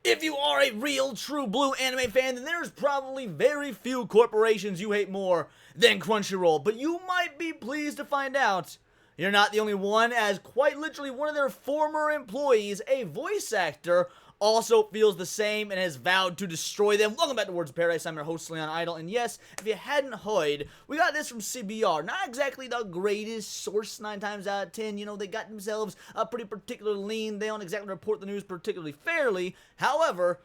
If you are a real, true blue anime fan, then there's probably very few corporations you hate more than Crunchyroll. But you might be pleased to find out you're not the only one, as quite literally one of their former employees, a voice actor, also feels the same and has vowed to destroy them. Welcome back to Words of Paradise. I'm your host, Leon Idol, and yes, if you hadn't heard, we got this from CBR. Not exactly the greatest source 9 times out of 10. You know, they got themselves a pretty particular lean. They don't exactly report the news particularly fairly. However,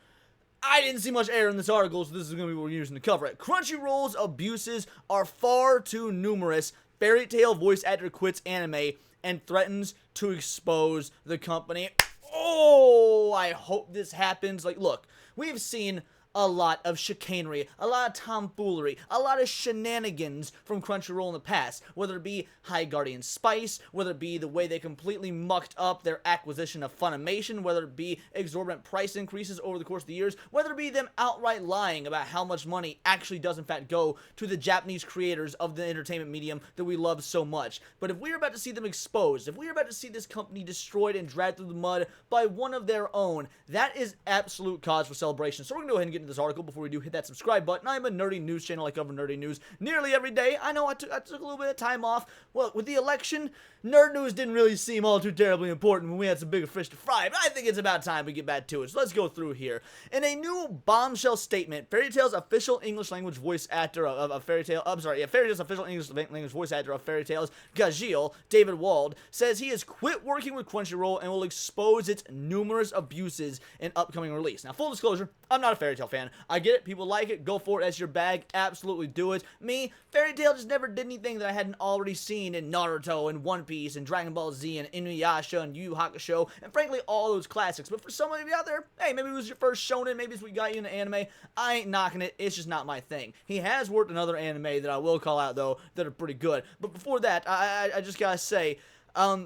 I didn't see much error in this article, so this is going to be what we're using to cover it. Crunchyroll's abuses are far too numerous. Fairy Tail voice actor quits anime and threatens to expose the company. Oh, I hope this happens. Like, look, we've seen a lot of chicanery, a lot of tomfoolery, a lot of shenanigans from Crunchyroll in the past, whether it be High Guardian Spice, whether it be the way they completely mucked up their acquisition of Funimation, whether it be exorbitant price increases over the course of the years, whether it be them outright lying about how much money actually does in fact go to the Japanese creators of the entertainment medium that we love so much. But if we're about to see them exposed, if we're about to see this company destroyed and dragged through the mud by one of their own, that is absolute cause for celebration. So we're going to go ahead and get into this article. Before we do, hit that subscribe button. I'm a nerdy news channel. I cover nerdy news nearly every day. I know I took a little bit of time off. Well, with the election, nerd news didn't really seem all too terribly important when we had some bigger fish to fry, but I think it's about time we get back to it. So let's go through here. In a new bombshell statement, Fairy Tail's official English language voice actor of Fairy Tail, Fairy Tail's official English language voice actor of Fairy Tail's Gajeel, David Wald, says he has quit working with Crunchyroll and will expose its numerous abuses in upcoming release. Now, full disclosure, I'm not a Fairy Tail fan. I get it, people like it, go for it, as your bag, absolutely do it. Me, Fairy Tail just never did anything that I hadn't already seen in Naruto and One Piece and Dragon Ball Z and Inuyasha and Yu Yu Hakusho, and frankly, all those classics. But for somebody of you out there, hey, maybe it was your first shonen, maybe it's what got you into anime, I ain't knocking it, it's just not my thing. He has worked in other anime that I will call out, though, that are pretty good. But before that, I just gotta say,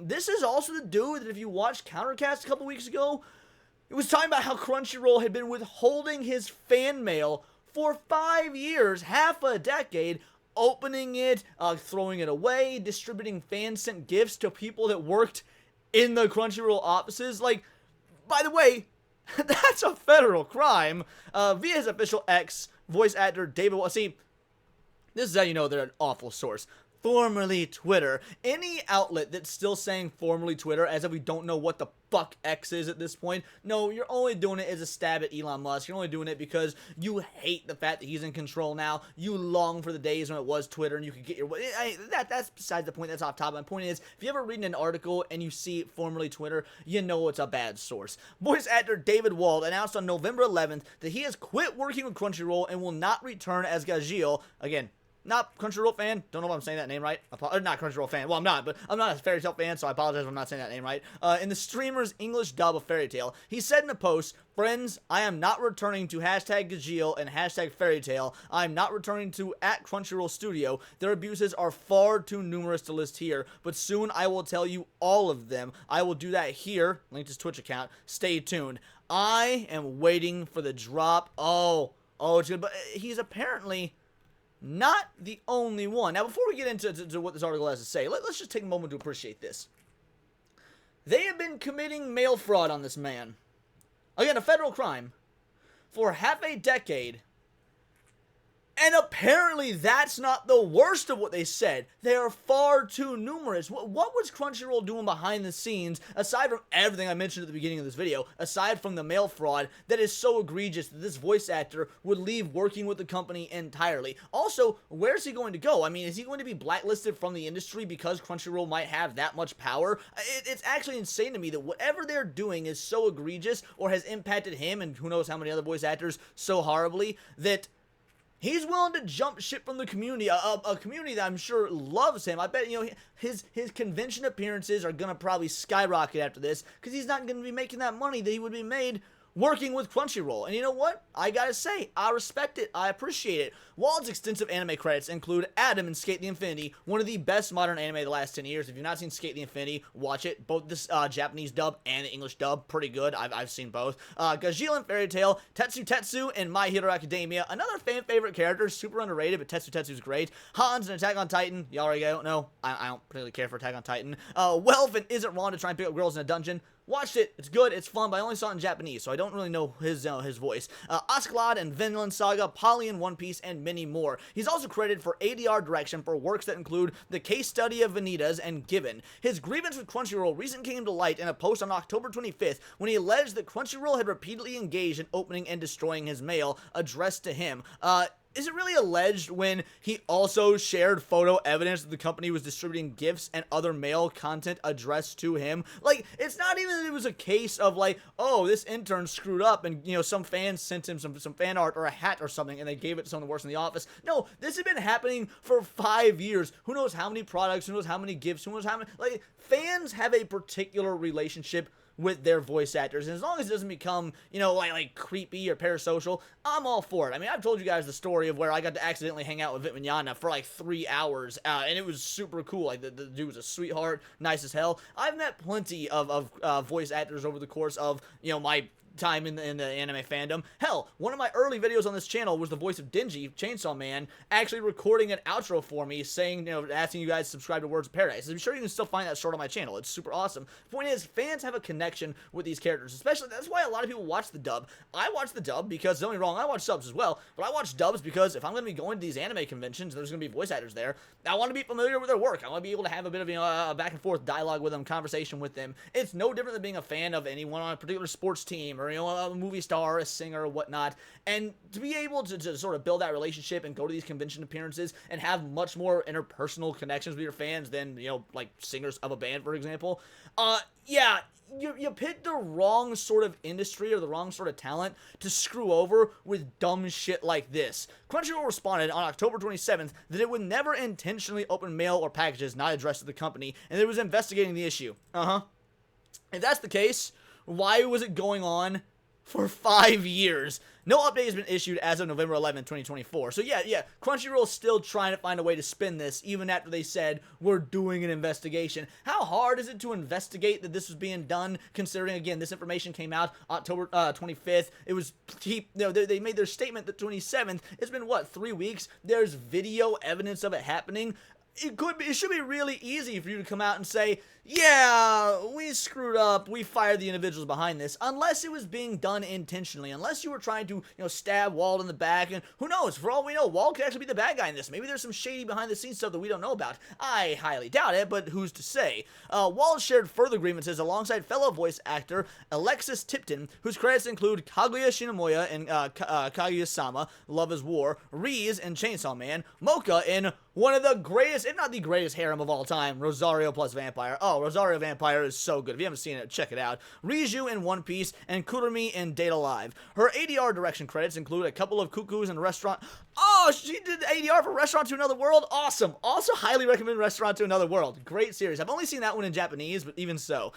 this is also the dude that if you watched Countercast a couple weeks ago, it was talking about how Crunchyroll had been withholding his fan mail for 5 years, half a decade, opening it, throwing it away, distributing fan-sent gifts to people that worked in the Crunchyroll offices. Like, by the way, that's a federal crime. Via his official X, voice actor David Wald. See, this is how you know they're an awful source. Formerly Twitter. Any outlet that's still saying formerly Twitter as if we don't know what the fuck X is at this point. No, you're only doing it as a stab at Elon Musk. You're only doing it because you hate the fact that he's in control now. You long for the days when it was Twitter and you could get your way. That's besides the point. That's off topic. My point is, if you ever read an article and you see formerly Twitter, you know it's a bad source. Voice actor David Wald announced on November 11th that he has quit working with Crunchyroll and will not return as Gajeel. Again, not Crunchyroll fan. Don't know if I'm saying that name right. Not Crunchyroll fan. Well, I'm not, but I'm not a Fairy Tail fan, so I apologize if I'm not saying that name right. In the streamer's English dub of Fairy Tail, he said in a post, "Friends, I am not returning to hashtag Gajeel and hashtag Fairy Tail. I am not returning to @Crunchyroll Studio. Their abuses are far too numerous to list here, but soon I will tell you all of them. I will do that here." Linked his Twitch account. Stay tuned. I am waiting for the drop. Oh, it's good. But he's apparently not the only one. Now, before we get into what this article has to say, let's just take a moment to appreciate this. They have been committing mail fraud on this man. Again, a federal crime. For half a decade. And apparently that's not the worst of what they said. They are far too numerous. What was Crunchyroll doing behind the scenes, aside from everything I mentioned at the beginning of this video, aside from the mail fraud, that is so egregious that this voice actor would leave working with the company entirely? Also, where's he going to go? I mean, is he going to be blacklisted from the industry because Crunchyroll might have that much power? It's actually insane to me that whatever they're doing is so egregious or has impacted him and who knows how many other voice actors so horribly that he's willing to jump ship from the community, a community that I'm sure loves him. I bet, you know, his convention appearances are going to probably skyrocket after this because he's not going to be making that money that he would be made working with Crunchyroll. And you know what? I gotta say, I respect it. I appreciate it. Wald's extensive anime credits include Adam in Skate the Infinity, one of the best modern anime of the last 10 years. If you've not seen Skate the Infinity, watch it. Both this Japanese dub and the English dub, pretty good. I've seen both. Gajeel in Fairy Tail, Tetsu in My Hero Academia, another fan favorite character, super underrated, but Tetsu's great. Hans in Attack on Titan, y'all already don't know. I don't particularly care for Attack on Titan. Welf and Isn't Wrong to Try and Pick Up Girls in a Dungeon. Watched it. It's good. It's fun, but I only saw it in Japanese, so I don't really know his voice. Askeladd and Vinland Saga, Polly in One Piece, and many more. He's also credited for ADR direction for works that include The Case Study of Vanitas and Given. His grievance with Crunchyroll recently came to light in a post on October 25th when he alleged that Crunchyroll had repeatedly engaged in opening and destroying his mail addressed to him. Is it really alleged when he also shared photo evidence that the company was distributing gifts and other mail content addressed to him? Like, it's not even that it was a case of like, oh, this intern screwed up and, you know, some fans sent him some fan art or a hat or something and they gave it to someone who works in the office. No, this had been happening for 5 years. Who knows how many products, who knows how many gifts, who knows how many, like, fans have a particular relationship with their voice actors, and as long as it doesn't become, you know, like creepy or parasocial, I'm all for it. I mean, I've told you guys the story of where I got to accidentally hang out with Vit Mignogna for like 3 hours, and it was super cool. Like, the dude was a sweetheart, nice as hell. I've met plenty of voice actors over the course of, you know, my time in the anime fandom. Hell, one of my early videos on this channel was the voice of Denji, Chainsaw Man, actually recording an outro for me, saying, you know, asking you guys to subscribe to Words of Paradise. I'm sure you can still find that short on my channel. It's super awesome. The point is, fans have a connection with these characters, especially, that's why a lot of people watch the dub. I watch the dub because, don't get me wrong, I watch subs as well, but I watch dubs because if I'm going to be going to these anime conventions, there's going to be voice actors there, I want to be familiar with their work. I want to be able to have a bit of, you know, a back and forth dialogue with them, conversation with them. It's no different than being a fan of anyone on a particular sports team or, you know, a movie star, a singer, or whatnot, and to be able to sort of build that relationship and go to these convention appearances and have much more interpersonal connections with your fans than, you know, like singers of a band, for example, yeah, you picked the wrong sort of industry or the wrong sort of talent to screw over with dumb shit like this. Crunchyroll responded on October 27th that it would never intentionally open mail or packages not addressed to the company, and it was investigating the issue. If that's the case, why was it going on for 5 years? No update has been issued as of November 11th, 2024. So yeah, Crunchyroll's still trying to find a way to spin this, even after they said, we're doing an investigation. How hard is it to investigate that this was being done, considering, again, this information came out October 25th. It was, you know, they made their statement the 27th. It's been, what, 3 weeks? There's video evidence of it happening. It should be really easy for you to come out and say, yeah, we screwed up, we fired the individuals behind this, unless it was being done intentionally, unless you were trying to, you know, stab Wald in the back, and who knows, for all we know, Wald could actually be the bad guy in this. Maybe there's some shady behind-the-scenes stuff that we don't know about. I highly doubt it, but who's to say? Wald shared further grievances alongside fellow voice actor Alexis Tipton, whose credits include Kaguya Shinomiya in Kaguya-sama, Love is War, Riz in Chainsaw Man, Mocha in one of the greatest, if not the greatest harem of all time, Rosario plus Vampire. Oh, Rosario Vampire is so good. If you haven't seen it, check it out. Riju in One Piece, and Kurumi in Date Alive. Her ADR direction credits include a couple of cuckoos and Restaurant. Oh, she did ADR for Restaurant to Another World? Awesome. Also highly recommend Restaurant to Another World. Great series. I've only seen that one in Japanese, but even so.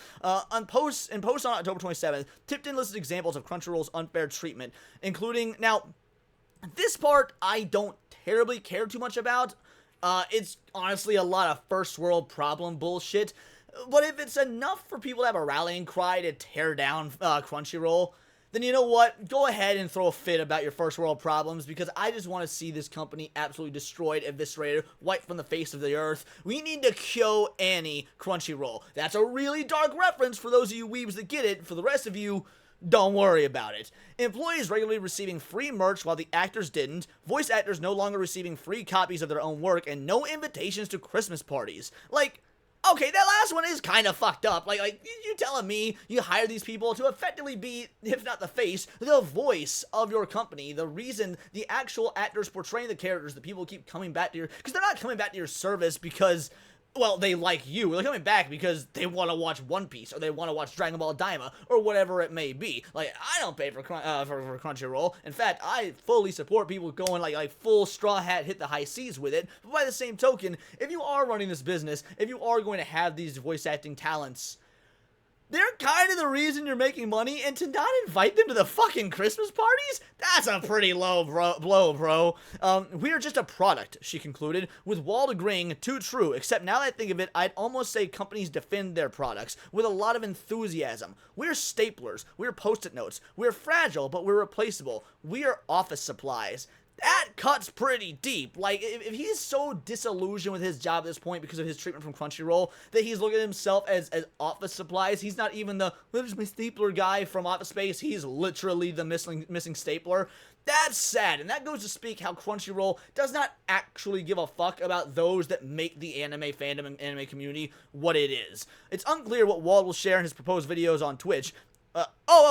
In post on October 27th, Tipton listed examples of Crunchyroll's unfair treatment, including, now, this part I don't terribly care too much about. It's honestly a lot of first world problem bullshit, but if it's enough for people to have a rallying cry to tear down Crunchyroll, then you know what? Go ahead and throw a fit about your first world problems, because I just want to see this company absolutely destroyed, eviscerated, wiped from the face of the earth. We need to Kyo Annie Crunchyroll. That's a really dark reference for those of you weebs that get it. For the rest of you, don't worry about it. Employees regularly receiving free merch while the actors didn't, voice actors no longer receiving free copies of their own work, and no invitations to Christmas parties. Like, okay, that last one is kind of fucked up. Like, you telling me you hire these people to effectively be, if not the face, the voice of your company, the reason the actual actors portraying the characters that people keep coming back to your, because they're not coming back to your service because, well, they like you. They're coming back because they want to watch One Piece, or they want to watch Dragon Ball Daima, or whatever it may be. Like, I don't pay for Crunchyroll. In fact, I fully support people going like full straw hat, hit the high seas with it. But by the same token, if you are running this business, if you are going to have these voice acting talents, they're kind of the reason you're making money, and to not invite them to the fucking Christmas parties? That's a pretty low blow, bro. We are just a product, she concluded, with Wald agreeing, too true, except now that I think of it, I'd almost say companies defend their products with a lot of enthusiasm. We're staplers, we're post-it notes, we're fragile, but we're replaceable. We are office supplies. that cuts pretty deep. Like, if he's so disillusioned with his job at this point because of his treatment from Crunchyroll that he's looking at himself as office supplies, he's not even the, there's my stapler guy from Office Space, he's literally the missing stapler. That's sad, and that goes to speak how Crunchyroll does not actually give a fuck about those that make the anime fandom and anime community what it is. It's unclear what Wald will share in his proposed videos on Twitch.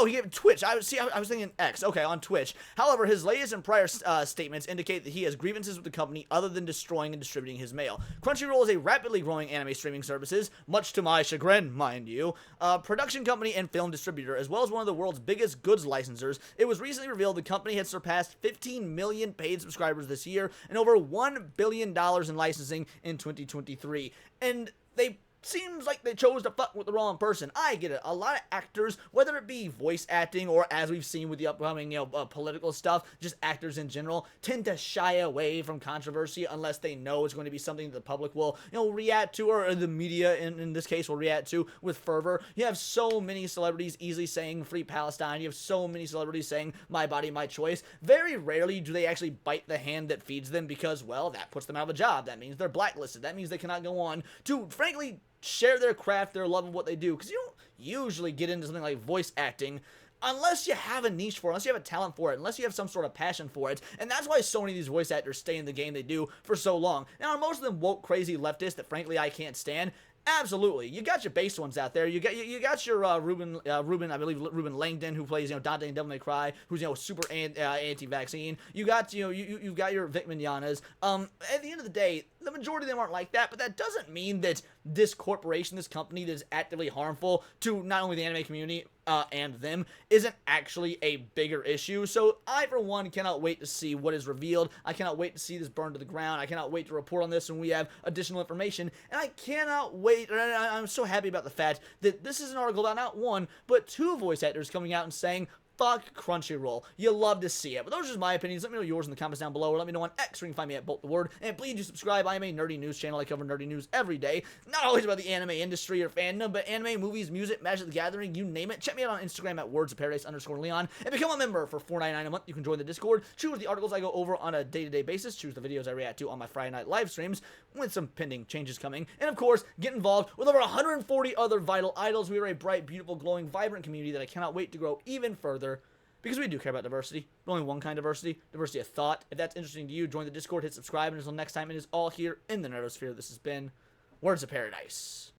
He gave Twitch. I was thinking X. Okay, on Twitch. However, his latest and prior statements indicate that he has grievances with the company other than destroying and distributing his mail. Crunchyroll is a rapidly growing anime streaming services, much to my chagrin, mind you, production company and film distributor, as well as one of the world's biggest goods licensors. It was recently revealed the company had surpassed 15 million paid subscribers this year and over $1 billion in licensing in 2023. And they seems like they chose to fuck with the wrong person. I get it. A lot of actors, whether it be voice acting or as we've seen with the upcoming, political stuff, just actors in general, tend to shy away from controversy unless they know it's going to be something that the public will, react to, or the media in this case will react to with fervor. You have so many celebrities easily saying free Palestine. You have so many celebrities saying my body, my choice. Very rarely do they actually bite the hand that feeds them because, well, that puts them out of a job. That means they're blacklisted. That means they cannot go on to, frankly, share their craft, their love of what they do, because you don't usually get into something like voice acting unless you have a niche for it, unless you have a talent for it, unless you have some sort of passion for it. And that's why so many of these voice actors stay in the game they do for so long. Now, are most of them woke, crazy leftists that frankly I can't stand? Absolutely. You got your base ones out there. You got your Ruben, I believe Ruben Langdon, who plays Dante in Devil May Cry, who's super anti-vaccine. You got you've got your Vic Mignognas. At the end of the day, the majority of them aren't like that, but that doesn't mean that this corporation, this company that is actively harmful to not only the anime community and them, isn't actually a bigger issue. So I, for one, cannot wait to see what is revealed. I cannot wait to see this burned to the ground. I cannot wait to report on this when we have additional information. And I cannot wait, and I'm so happy about the fact that this is an article about not one, but two voice actors coming out and saying, fuck Crunchyroll. You love to see it. But those are just my opinions. Let me know yours in the comments down below, or let me know on X, where you can find me at Bolt the Word. And please do subscribe. I am a nerdy news channel. I cover nerdy news every day. Not always about the anime industry or fandom, but anime, movies, music, Magic the Gathering, you name it. Check me out on Instagram at wordsofparadise_Leon. And become a member for $4.99 a month. You can join the Discord. Choose the articles I go over on a day-to-day basis. Choose the videos I react to on my Friday night live streams, with some pending changes coming. And of course, get involved with over 140 other vital idols. We are a bright, beautiful, glowing, vibrant community that I cannot wait to grow even further. Because we do care about diversity, but only one kind of diversity of thought. If that's interesting to you, join the Discord, hit subscribe, and until next time, it is all here in the Nerdosphere. This has been Words of Paradise.